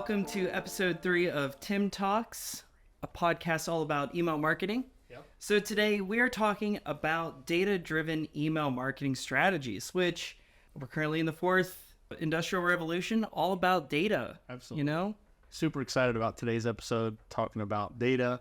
welcome to episode 3 of TimTalks, a podcast all about email marketing. Yep. So today we are talking about data-driven email marketing strategies, which we're currently in the 4th industrial revolution, all about data. Absolutely. You know? Super excited about today's episode, talking about data,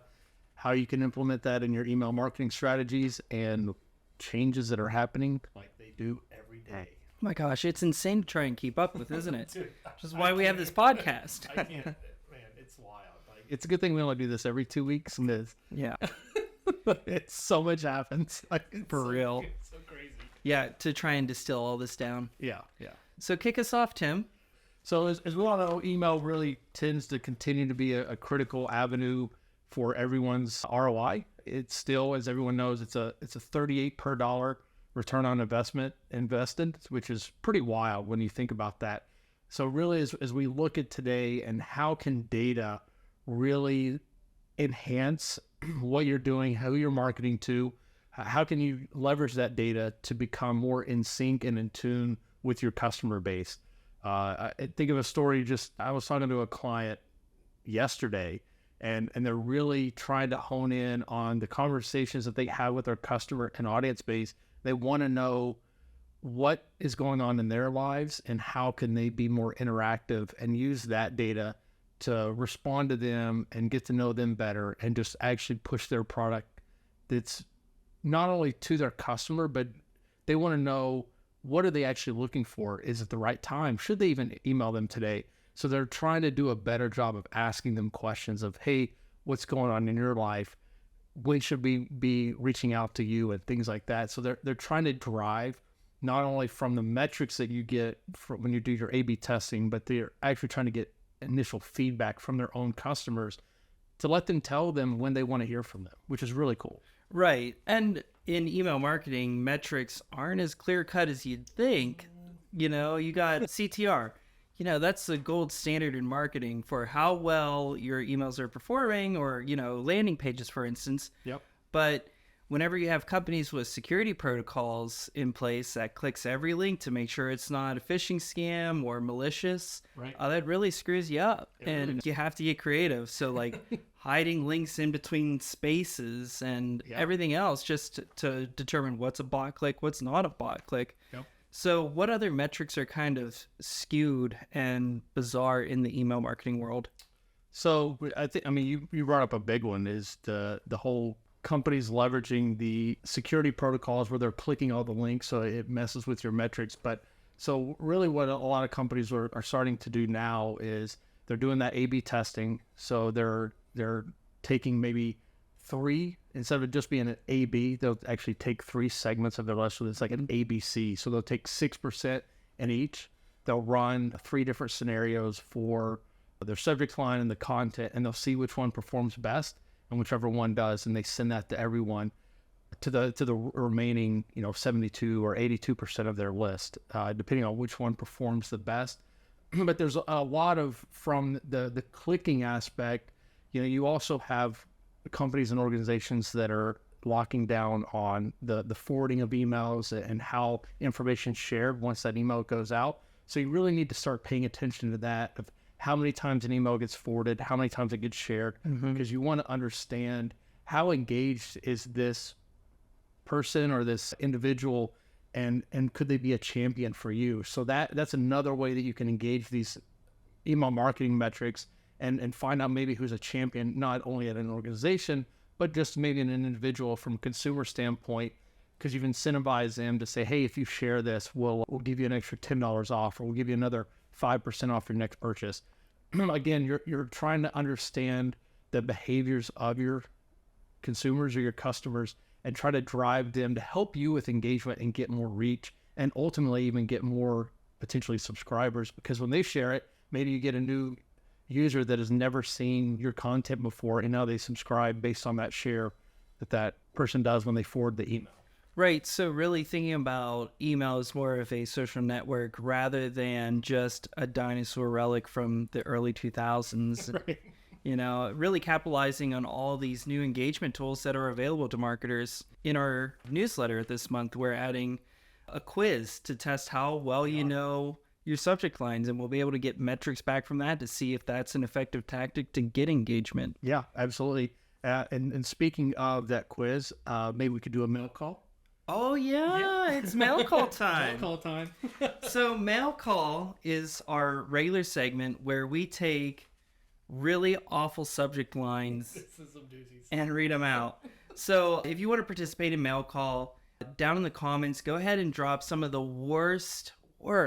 how you can implement that in your email marketing strategies, and changes that are happening like they do every day. Oh my gosh, it's insane to try and keep up with, isn't it? Dude, Which is why we have this podcast. I can't, man, it's wild. Like, it's a good thing we only do this every 2 weeks. And Yeah, it's so much happens. Like, for real. It's so crazy. Yeah, to try and distill all this down. Yeah. So kick us off, Tim. So as we all know, email really tends to continue to be a critical avenue for everyone's ROI. It's still, as everyone knows, it's a 38 per dollar return on investment invested, which is pretty wild when you think about that. So really, as we look at today and how can data really enhance what you're doing, who you're marketing to, how can you leverage that data to become more in sync and in tune with your customer base? I think of a story. I was talking to a client yesterday, and they're really trying to hone in on the conversations that they have with their customer and audience base. They want to know what is going on in their lives and how can they be more interactive and use that data to respond to them and get to know them better and just actually push their product that's not only to their customer, but they want to know, what are they actually looking for? Is it the right time? Should they even email them today? So they're trying to do a better job of asking them questions of, hey, what's going on in your life? When should we be reaching out to you, and things like that. So they're trying to drive not only from the metrics that you get from when you do your A/B testing, but they're actually trying to get initial feedback from their own customers to let them tell them when they want to hear from them, which is really cool. Right. And in email marketing, metrics aren't as clear cut as you'd think. You know, you got CTR. You know, that's the gold standard in marketing for how well your emails are performing, or, you know, landing pages, for instance. Yep. But whenever you have companies with security protocols in place that clicks every link to make sure it's not a phishing scam or malicious, Right. That really screws you up. It really And does. you have to get creative. So, like, hiding links in between spaces and Yeah. everything else, just to determine what's a bot click, what's not a bot click. Yep. So what other metrics are kind of skewed and bizarre in the email marketing world? So you brought up a big one, is the whole companies leveraging the security protocols where they're clicking all the links, so it messes with your metrics. But so really what a lot of companies are starting to do now is they're doing that A/B testing. So they're taking maybe 3, instead of just being an A/B, they'll actually take 3 segments of their list. So it's like an ABC. So they'll take 6% in each. They'll run 3 different scenarios for their subject line and the content, and they'll see which one performs best, and whichever one does, and they send that to everyone, to the remaining 72 or 82% of their list, depending on which one performs the best. But there's a lot of, from the clicking aspect, you also have companies and organizations that are locking down on the forwarding of emails and how information is shared once that email goes out. So you really need to start paying attention to that, of how many times an email gets forwarded, how many times it gets shared, because you want to understand how engaged is this person or this individual, and could they be a champion for you? So that's another way that you can engage these email marketing metrics and find out maybe who's a champion, not only at an organization, but just maybe an individual from a consumer standpoint, because you've incentivized them to say, hey, if you share this, we'll give you an extra $10 off, or we'll give you another 5% off your next purchase. Again, you're trying to understand the behaviors of your consumers or your customers and try to drive them to help you with engagement and get more reach, and ultimately even get more potentially subscribers, because when they share it, maybe you get a new user that has never seen your content before, and now they subscribe based on that share that person does when they forward the email. Right. So really thinking about email as more of a social network rather than just a dinosaur relic from the early 2000s. Right. Really capitalizing on all these new engagement tools that are available to marketers. In our newsletter this month, we're adding a quiz to test how well you know your subject lines, and we'll be able to get metrics back from that to see if that's an effective tactic to get engagement. Yeah, absolutely. And speaking of that quiz, maybe we could do a mail call. Oh yeah, it's mail call time. Mail call time. So mail call is our regular segment where we take really awful subject lines and read them out. So if you want to participate in mail call, down in the comments, go ahead and drop some of the worst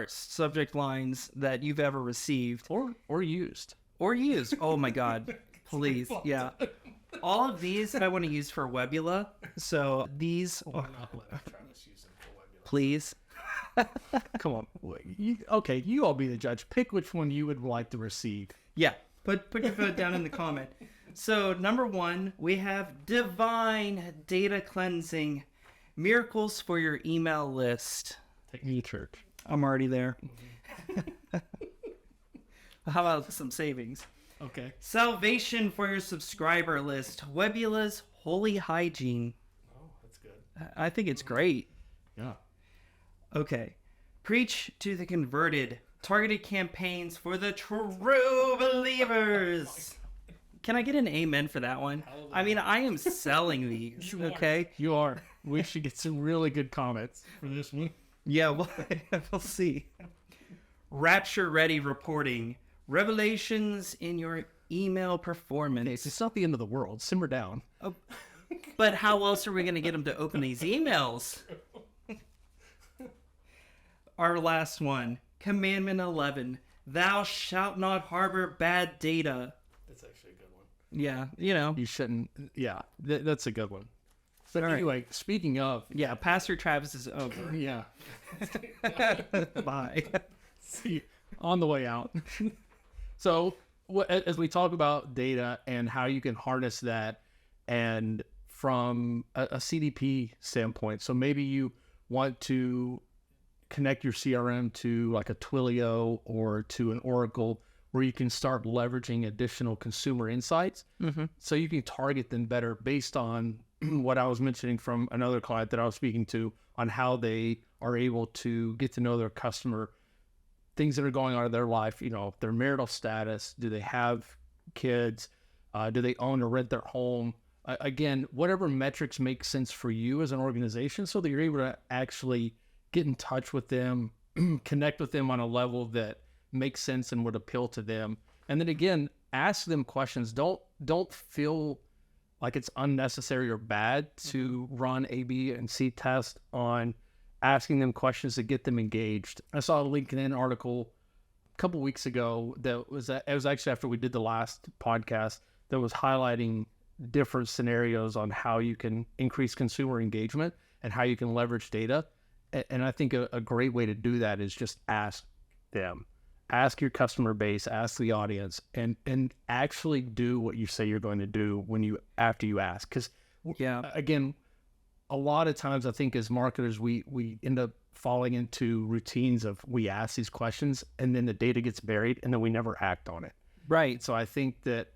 subject lines that you've ever received Or used. Oh my God, please. Yeah. All of these I want to use for Webbula. So these, please. Come on. Okay, you all be the judge. Pick which one you would like to receive. Yeah. Put your vote down in the comment. So number 1, we have divine data cleansing, miracles for your email list. Take me to church. I'm already there. How about some savings? Okay. Salvation for your subscriber list, Webbula's holy hygiene. Oh, that's good. I think it's great. Yeah. Okay. Preach to the converted, targeted campaigns for the true believers. Can I get an amen for that one? I mean, I am selling these, okay? You are. We should get some really good comments for this one. Yeah, well, we'll see. Rapture ready reporting, revelations in your email performance. It's not the end of the world. Simmer down. Oh, but how else are we going to get them to open these emails? Our last one, Commandment 11, thou shalt not harbor bad data. That's actually a good one. Yeah, you know. You shouldn't. Yeah, that's a good one. But All right. anyway, speaking of. Yeah, Pastor Travis is over. Yeah. Bye. See you on the way out. So as we talk about data and how you can harness that, and from a CDP standpoint, so maybe you want to connect your CRM to like a Twilio or to an Oracle, where you can start leveraging additional consumer insights. Mm-hmm. So you can target them better based on what I was mentioning from another client that I was speaking to, on how they are able to get to know their customer, things that are going on in their life, you know, their marital status, do they have kids, do they own or rent their home? Again, whatever metrics make sense for you as an organization, so that you're able to actually get in touch with them, connect with them on a level that makes sense and would appeal to them. And then again, ask them questions. Don't feel like it's unnecessary or bad to run A/B and C test on asking them questions to get them engaged. I saw a LinkedIn article a couple weeks ago it was actually after we did the last podcast, that was highlighting different scenarios on how you can increase consumer engagement and how you can leverage data. And I think a great way to do that is just ask them. Ask your customer base, ask the audience, and actually do what you say you're going to do after you ask. Because, Yeah. again, a lot of times I think as marketers, we end up falling into routines of we ask these questions and then the data gets buried and then we never act on it. Right. So I think that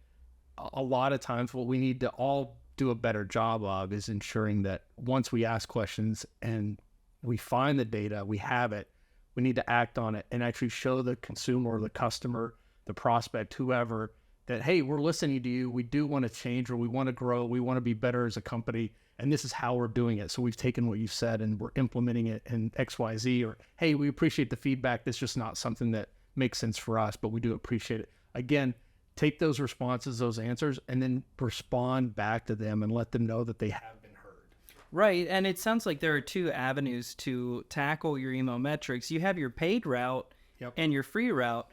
a lot of times what we need to all do a better job of is ensuring that once we ask questions and we find the data, we have it, we need to act on it and actually show the consumer or the customer, the prospect, whoever, that, hey, we're listening to you. We do want to change, or we want to grow. We want to be better as a company. And this is how we're doing it. So we've taken what you said and we're implementing it in XYZ, or, hey, we appreciate the feedback. That's just not something that makes sense for us, but we do appreciate it. Again, take those responses, those answers, and then respond back to them and let them know that they have been heard. Right. And it sounds like there are two avenues to tackle your email metrics. You have your paid route and your free route.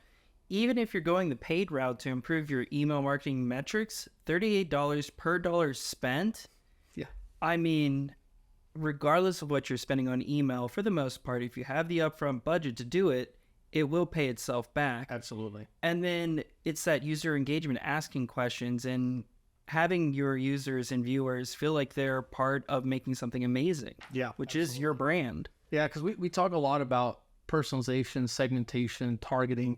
Even if you're going the paid route to improve your email marketing metrics, $38 per dollar spent. Yeah. I mean, regardless of what you're spending on email, for the most part, if you have the upfront budget to do it, it will pay itself back. Absolutely. And then it's that user engagement, asking questions and having your users and viewers feel like they're part of making something amazing. Yeah. Which is your brand. Yeah, because we talk a lot about personalization, segmentation, targeting,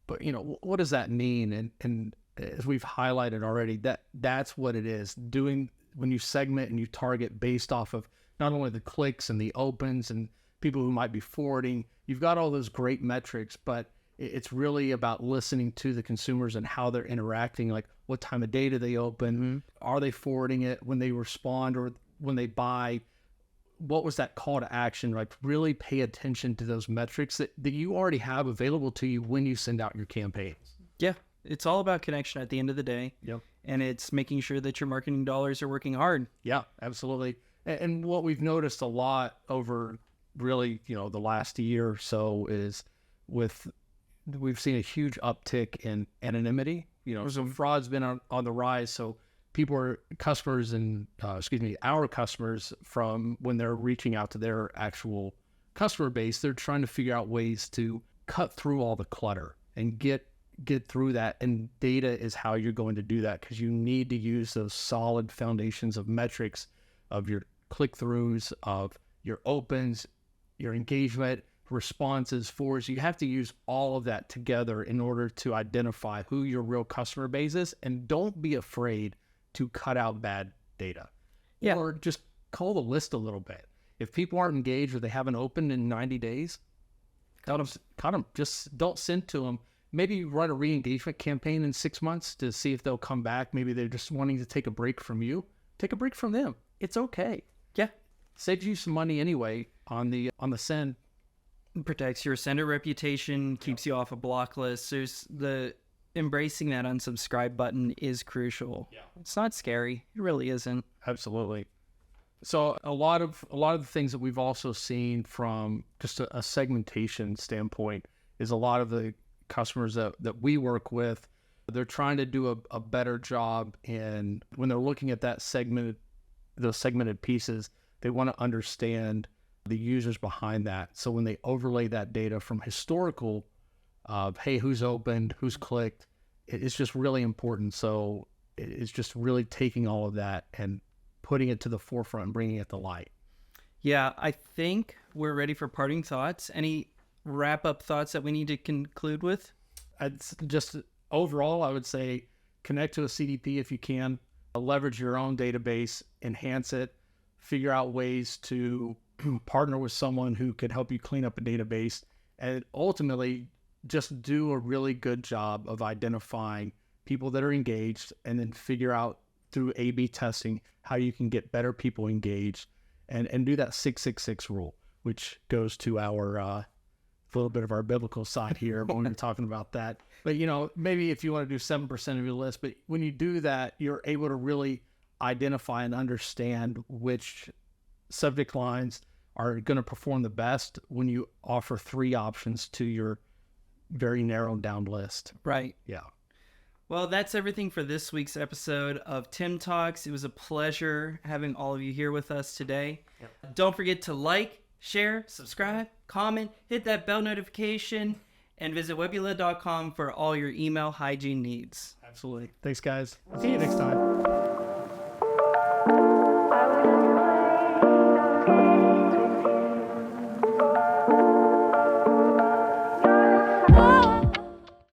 but what does that mean? And as we've highlighted already, that's what it is. Doing when you segment and you target based off of not only the clicks and the opens and people who might be forwarding. You've got all those great metrics, but it's really about listening to the consumers and how they're interacting, like what time of day do they open, are they forwarding it when they respond or when they buy, what was that call to action, like really pay attention to those metrics that you already have available to you when you send out your campaigns. Yeah, it's all about connection at the end of the day. Yep. And it's making sure that your marketing dollars are working hard. Yeah, absolutely. And what we've noticed a lot over really, the last year or so is we've seen a huge uptick in anonymity. So fraud's been on the rise. So our customers, from when they're reaching out to their actual customer base, they're trying to figure out ways to cut through all the clutter and get through that. And data is how you're going to do that, because you need to use those solid foundations of metrics of your click-throughs, of your opens, your engagement, responses, forwards. You have to use all of that together in order to identify who your real customer base is. And don't be afraid to cut out bad data. Yeah. Or just cull the list a little bit. If people aren't engaged or they haven't opened in 90 days, cut them. Just don't send to them. Maybe run a re-engagement campaign in 6 months to see if they'll come back. Maybe they're just wanting to take a break from you. Take a break from them. It's okay. Yeah. Saves you some money anyway on the send. It protects your sender reputation, keeps you off a block list. There's embracing that unsubscribe button is crucial. Yeah. It's not scary. It really isn't. Absolutely. So a lot of the things that we've also seen from just a segmentation standpoint is a lot of the customers that we work with, they're trying to do a better job. And when they're looking at those segmented pieces, they want to understand the users behind that. So when they overlay that data from historical of, hey, who's opened, who's clicked, it's just really important. So it's just really taking all of that and putting it to the forefront and bringing it to light. Yeah, I think we're ready for parting thoughts. Any wrap-up thoughts that we need to conclude with? It's just overall, I would say connect to a CDP if you can, leverage your own database, enhance it, figure out ways to partner with someone who can help you clean up a database, and ultimately just do a really good job of identifying people that are engaged, and then figure out through A/B testing how you can get better people engaged, and do that 666 rule, which goes to our little bit of our biblical side here when we're talking about that. But maybe if you want to do 7% of your list, but when you do that, you're able to really identify and understand which subject lines are going to perform the best when you offer 3 options to your very narrowed down list. Right. Yeah. Well, that's everything for this week's episode of TimTalks. It was a pleasure having all of you here with us today. Yep. Don't forget to like, share, subscribe, comment, hit that bell notification, and visit Webbula.com for all your email hygiene needs. Absolutely. Thanks, guys. See you next time.